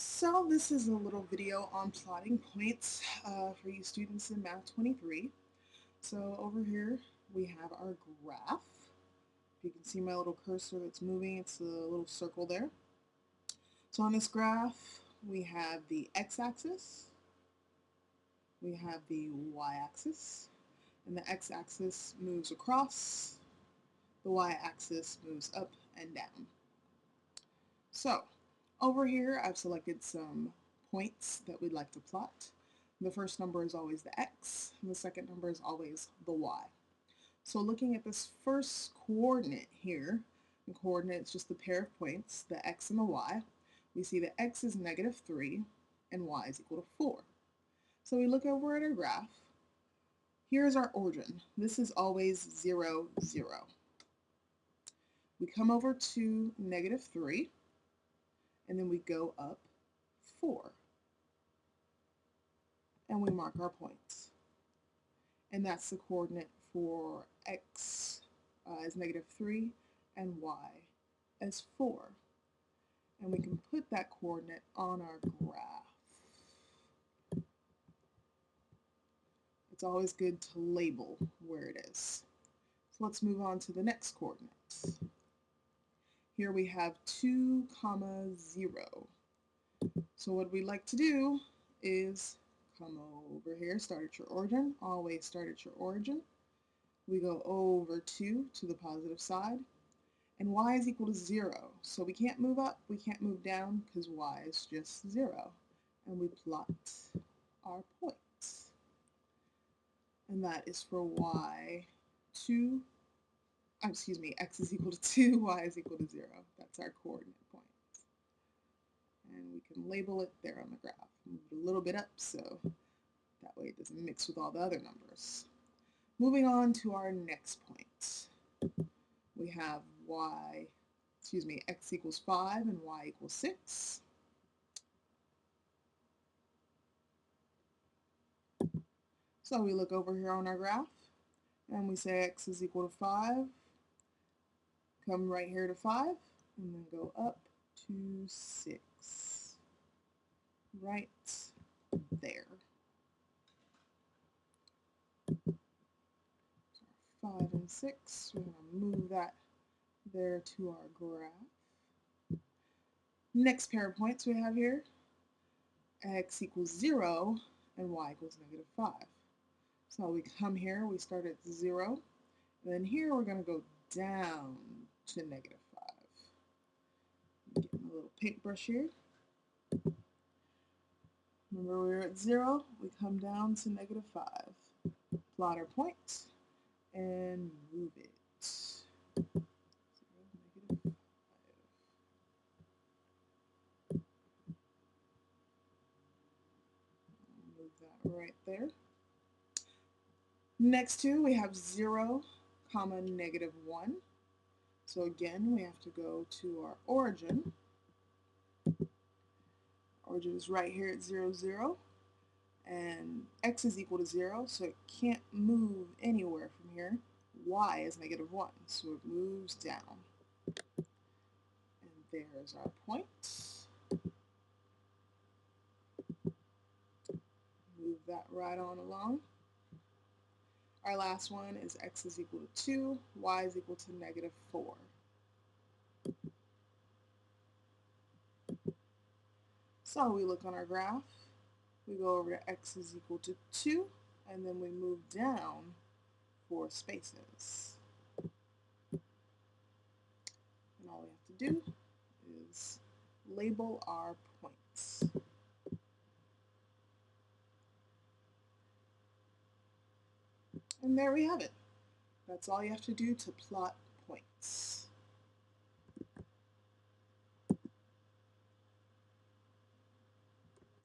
So this is a little video on plotting points for you students in Math 23. So over here we have our graph. If you can see my little cursor that's moving, it's a little circle there. So on this graph we have the x-axis, we have the y-axis, and the x-axis moves across, the y-axis moves up and down. So over here I've selected some points that we'd like to plot. The first number is always the x, and the second number is always the y. So looking at this first coordinate here, the coordinate is just the pair of points, the x and the y, we see that x is -3 and y is equal to 4. So we look over at our graph. Here's our origin. This is always 0, 0. We come over to -3, and then we go up 4. And we mark our points. And that's the coordinate for x as -3 and y as 4. And we can put that coordinate on our graph. It's always good to label where it is. So let's move on to the next coordinates. Here we have 2, 0. So what we'd like to do is come over here, start at your origin, always start at your origin. We go over 2 to the positive side, and y is equal to 0. So we can't move up, we can't move down, because y is just 0. And we plot our points. And that is for x is equal to 2, y is equal to 0. That's our coordinate point. And we can label it there on the graph. Move it a little bit up so that way it doesn't mix with all the other numbers. Moving on to our next point. We have x equals 5 and y equals 6. So we look over here on our graph and we say x is equal to 5. Come right here to 5 and then go up to 6. Right there. 5 and 6. We're going to move that there to our graph. Next pair of points we have here, x equals 0 and y equals -5. So we come here, we start at 0, and then here we're going to go down to -5. Get my little paintbrush here. Remember we were at 0, we come down to -5. Plot our point and move it. 0, -5. Move that right there. Next two, we have 0, -1. So again, we have to go to our origin. Origin is right here at 0, 0. And x is equal to 0, so it can't move anywhere from here. Y is -1, so it moves down. And there's our point. Move that right on along. Our last one is x is equal to 2, y is equal to -4. So we look on our graph, we go over to x is equal to 2, and then we move down 4 spaces. And all we have to do is label our points. And there we have it. That's all you have to do to plot points.